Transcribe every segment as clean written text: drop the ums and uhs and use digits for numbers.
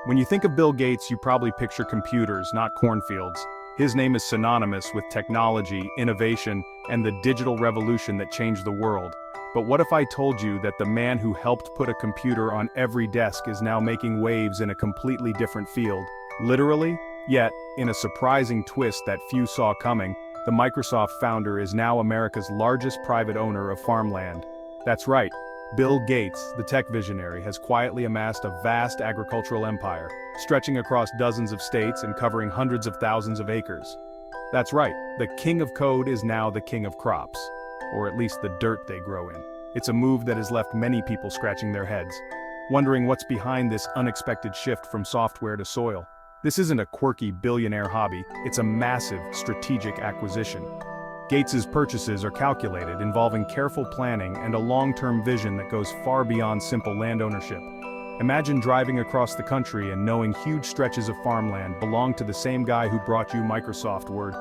When you think of Bill Gates, you probably picture computers, not cornfields. His name is synonymous with technology, innovation, and the digital revolution that changed the world. But what if I told you that the man who helped put a computer on every desk is now making waves in a completely different field? Literally? Yet, in a surprising twist that few saw coming, the Microsoft founder is now America's largest private owner of farmland. That's right. Bill Gates, the tech visionary, has quietly amassed a vast agricultural empire, stretching across dozens of states and covering hundreds of thousands of acres. That's right, the king of code is now the king of crops, or at least the dirt they grow in. It's a move that has left many people scratching their heads, wondering what's behind this unexpected shift from software to soil. This isn't a quirky billionaire hobby, it's a massive, strategic acquisition. Gates's purchases are calculated, involving careful planning and a long-term vision that goes far beyond simple land ownership. Imagine driving across the country and knowing huge stretches of farmland belong to the same guy who brought you Microsoft Word.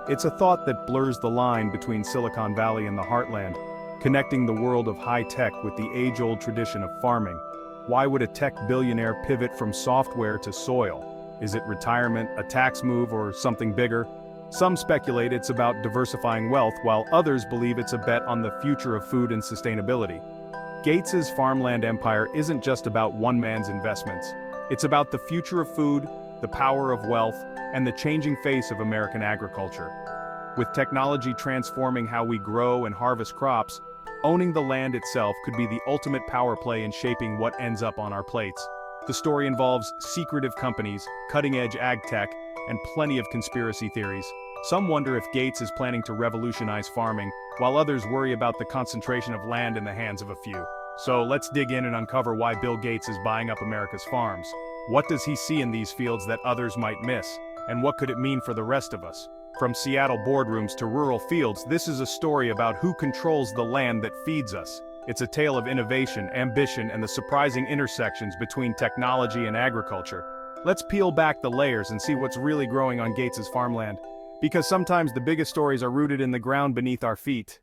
It's a thought that blurs the line between Silicon Valley and the heartland, connecting the world of high-tech with the age-old tradition of farming. Why would a tech billionaire pivot from software to soil? Is it retirement, a tax move, or something bigger? Some speculate it's about diversifying wealth, while others believe it's a bet on the future of food and sustainability. Gates's farmland empire isn't just about one man's investments. It's about the future of food, the power of wealth, and the changing face of American agriculture. With technology transforming how we grow and harvest crops, owning the land itself could be the ultimate power play in shaping what ends up on our plates. The story involves secretive companies, cutting-edge ag tech, and plenty of conspiracy theories. Some wonder if Gates is planning to revolutionize farming, while others worry about the concentration of land in the hands of a few. So let's dig in and uncover why Bill Gates is buying up America's farms. What does he see in these fields that others might miss? And what could it mean for the rest of us? From Seattle boardrooms to rural fields, this is a story about who controls the land that feeds us. It's a tale of innovation, ambition, and the surprising intersections between technology and agriculture. Let's peel back the layers and see what's really growing on Gates's farmland. Because sometimes the biggest stories are rooted in the ground beneath our feet.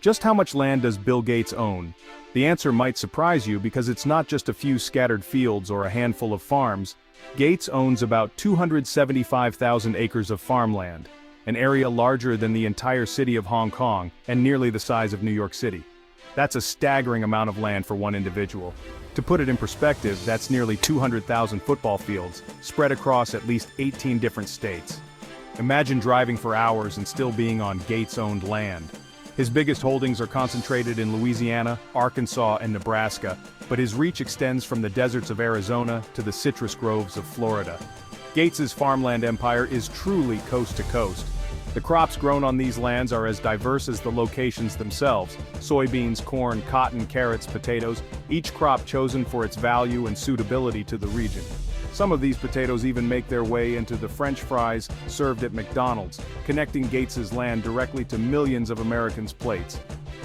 Just how much land does Bill Gates own? The answer might surprise you because it's not just a few scattered fields or a handful of farms. Gates owns about 275,000 acres of farmland, an area larger than the entire city of Hong Kong and nearly the size of New York City. That's a staggering amount of land for one individual. To put it in perspective, that's nearly 200,000 football fields, spread across at least 18 different states. Imagine driving for hours and still being on Gates-owned land. His biggest holdings are concentrated in Louisiana, Arkansas, and Nebraska, but his reach extends from the deserts of Arizona to the citrus groves of Florida. Gates's farmland empire is truly coast to coast. The crops grown on these lands are as diverse as the locations themselves: soybeans, corn, cotton, carrots, potatoes, each crop chosen for its value and suitability to the region. Some of these potatoes even make their way into the French fries served at McDonald's, connecting Gates's land directly to millions of Americans' plates.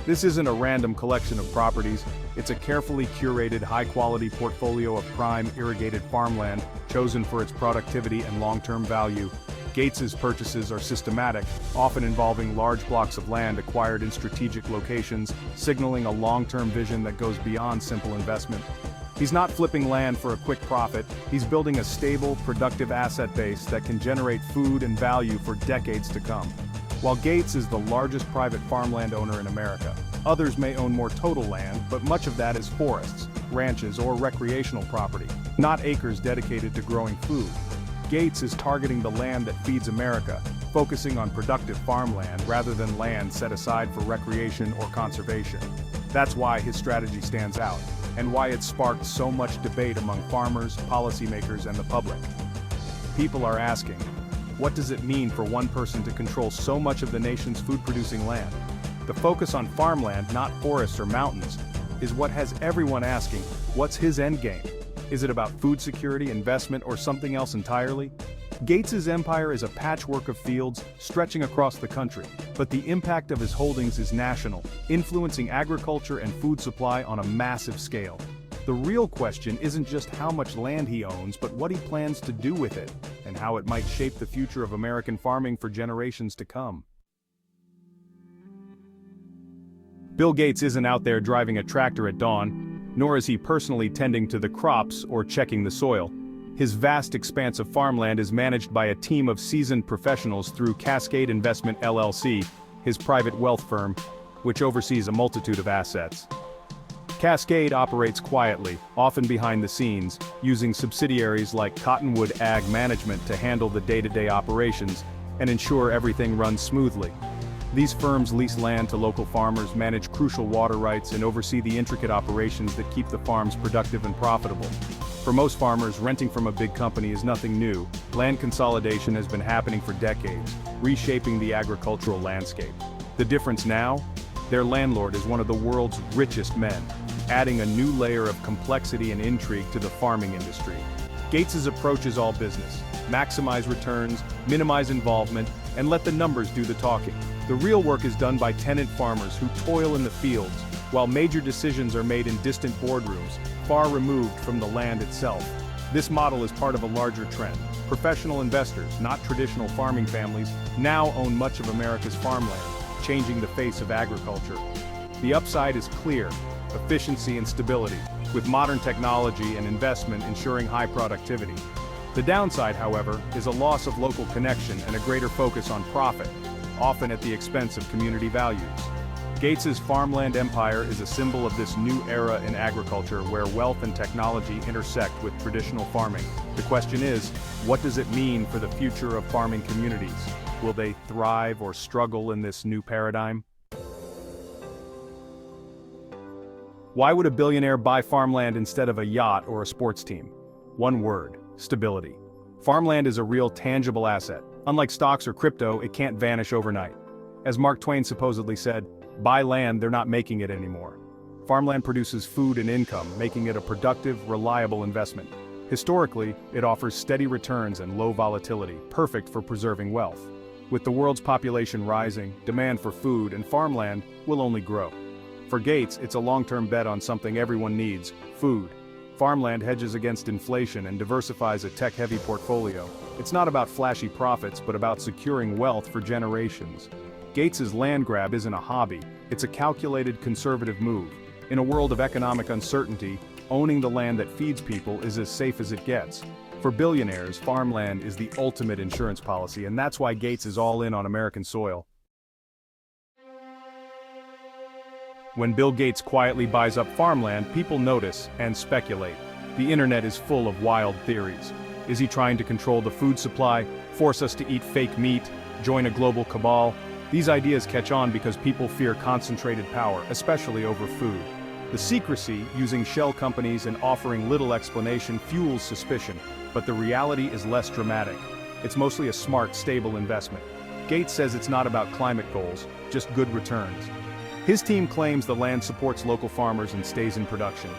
This isn't a random collection of properties, it's a carefully curated, high-quality portfolio of prime, irrigated farmland, chosen for its productivity and long-term value. Gates's purchases are systematic, often involving large blocks of land acquired in strategic locations, signaling a long-term vision that goes beyond simple investment. He's not flipping land for a quick profit, he's building a stable, productive asset base that can generate food and value for decades to come. While Gates is the largest private farmland owner in America, others may own more total land, but much of that is forests, ranches, or recreational property, not acres dedicated to growing food. Gates is targeting the land that feeds America, focusing on productive farmland rather than land set aside for recreation or conservation. That's why his strategy stands out, and why it's sparked so much debate among farmers, policymakers, and the public. People are asking, what does it mean for one person to control so much of the nation's food-producing land? The focus on farmland, not forests or mountains, is what has everyone asking, what's his endgame? Is it about food security, investment, or something else entirely? Gates's empire is a patchwork of fields stretching across the country, but the impact of his holdings is national, influencing agriculture and food supply on a massive scale. The real question isn't just how much land he owns, but what he plans to do with it, and how it might shape the future of American farming for generations to come. Bill Gates isn't out there driving a tractor at dawn. nor is he personally tending to the crops or checking the soil. His vast expanse of farmland is managed by a team of seasoned professionals through Cascade Investment LLC, his private wealth firm, which oversees a multitude of assets. Cascade operates quietly, often behind the scenes, using subsidiaries like Cottonwood Ag Management to handle the day-to-day operations and ensure everything runs smoothly. These firms lease land to local farmers, manage crucial water rights, and oversee the intricate operations that keep the farms productive and profitable. For most farmers, renting from a big company is nothing new. Land consolidation has been happening for decades, reshaping the agricultural landscape. The difference now? Their landlord is one of the world's richest men, adding a new layer of complexity and intrigue to the farming industry. Gates's approach is all business. Maximize returns, minimize involvement, and let the numbers do the talking. The real work is done by tenant farmers who toil in the fields, while major decisions are made in distant boardrooms, far removed from the land itself. This model is part of a larger trend. Professional investors, not traditional farming families, now own much of America's farmland, changing the face of agriculture. The upside is clear: efficiency and stability, with modern technology and investment ensuring high productivity. The downside, however, is a loss of local connection and a greater focus on profit, often at the expense of community values. Gates's farmland empire is a symbol of this new era in agriculture where wealth and technology intersect with traditional farming. The question is, what does it mean for the future of farming communities? Will they thrive or struggle in this new paradigm? Why would a billionaire buy farmland instead of a yacht or a sports team? One word: stability. Farmland is a real tangible asset. Unlike stocks or crypto, it can't vanish overnight. As Mark Twain supposedly said, buy land, they're not making it anymore. Farmland produces food and income, making it a productive, reliable investment. Historically, it offers steady returns and low volatility, perfect for preserving wealth. With the world's population rising, demand for food and farmland will only grow. For Gates, it's a long-term bet on something everyone needs: food. Farmland hedges against inflation and diversifies a tech-heavy portfolio. It's not about flashy profits, but about securing wealth for generations. Gates's land grab isn't a hobby, it's a calculated conservative move. In a world of economic uncertainty, owning the land that feeds people is as safe as it gets. For billionaires, farmland is the ultimate insurance policy, and that's why Gates is all in on American soil. When Bill Gates quietly buys up farmland, people notice and speculate. The internet is full of wild theories. Is he trying to control the food supply, force us to eat fake meat, join a global cabal? These ideas catch on because people fear concentrated power, especially over food. The secrecy, using shell companies and offering little explanation, fuels suspicion, but the reality is less dramatic. It's mostly a smart, stable investment. Gates says it's not about climate goals, just good returns. His team claims the land supports local farmers and stays in production.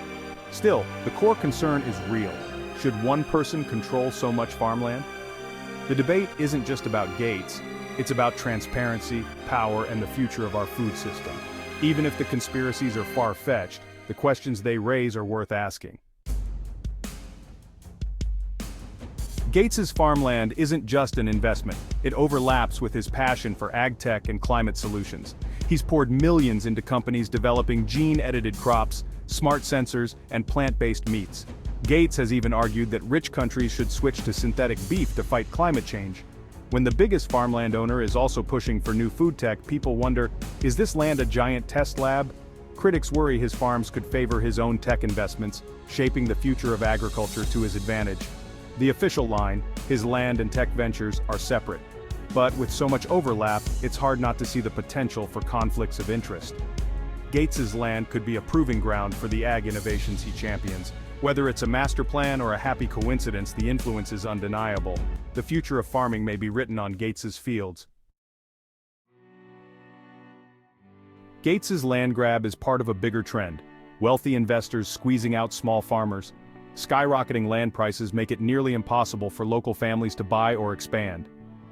Still, the core concern is real. Should one person control so much farmland? The debate isn't just about Gates, it's about transparency, power, and the future of our food system. Even if the conspiracies are far-fetched, the questions they raise are worth asking. Gates's farmland isn't just an investment, it overlaps with his passion for ag tech and climate solutions. He's poured millions into companies developing gene-edited crops, smart sensors, and plant-based meats. Gates has even argued that rich countries should switch to synthetic beef to fight climate change. When the biggest farmland owner is also pushing for new food tech, people wonder, is this land a giant test lab? Critics worry his farms could favor his own tech investments, shaping the future of agriculture to his advantage. The official line, his land and tech ventures, are separate. But with so much overlap, it's hard not to see the potential for conflicts of interest. Gates's land could be a proving ground for the ag innovations he champions. Whether it's a master plan or a happy coincidence, the influence is undeniable. The future of farming may be written on Gates's fields. Gates's land grab is part of a bigger trend: wealthy investors squeezing out small farmers. Skyrocketing land prices make it nearly impossible for local families to buy or expand.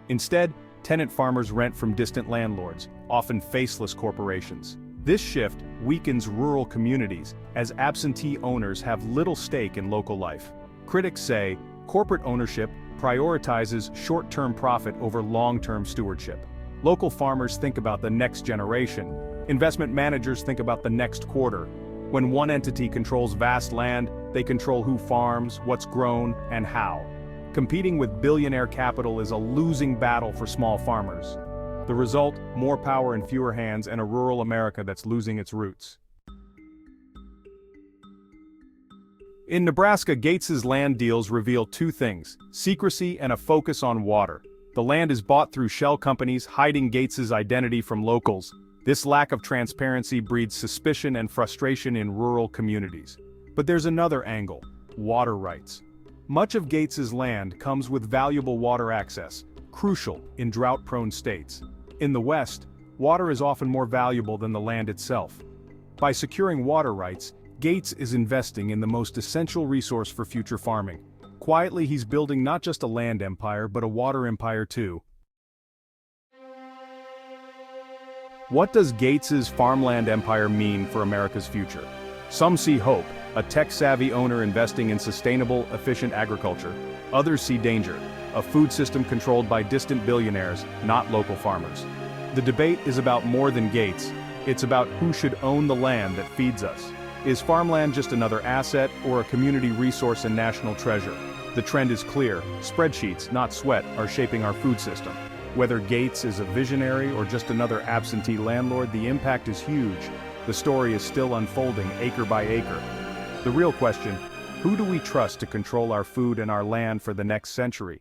Instead, tenant farmers rent from distant landlords, often faceless corporations. This shift weakens rural communities, as absentee owners have little stake in local life. Critics say corporate ownership prioritizes short-term profit over long-term stewardship. Local farmers think about the next generation. Investment managers think about the next quarter. When one entity controls vast land, they control who farms, what's grown, and how. Competing with billionaire capital is a losing battle for small farmers. The result, more power in fewer hands and a rural America that's losing its roots. In Nebraska, Gates's land deals reveal two things: secrecy and a focus on water. The land is bought through shell companies, hiding Gates's identity from locals. This lack of transparency breeds suspicion and frustration in rural communities. But there's another angle: water rights. Much of Gates's land comes with valuable water access, crucial in drought-prone states. In the West, water is often more valuable than the land itself. By securing water rights, Gates is investing in the most essential resource for future farming. Quietly, he's building not just a land empire, but a water empire too. What does Gates's farmland empire mean for America's future? Some see hope, a tech-savvy owner investing in sustainable, efficient agriculture. Others see danger, a food system controlled by distant billionaires, not local farmers. The debate is about more than Gates. It's about who should own the land that feeds us. Is farmland just another asset or a community resource and national treasure? The trend is clear: spreadsheets, not sweat, are shaping our food system. Whether Gates is a visionary or just another absentee landlord, the impact is huge. The story is still unfolding acre by acre. The real question: who do we trust to control our food and our land for the next century?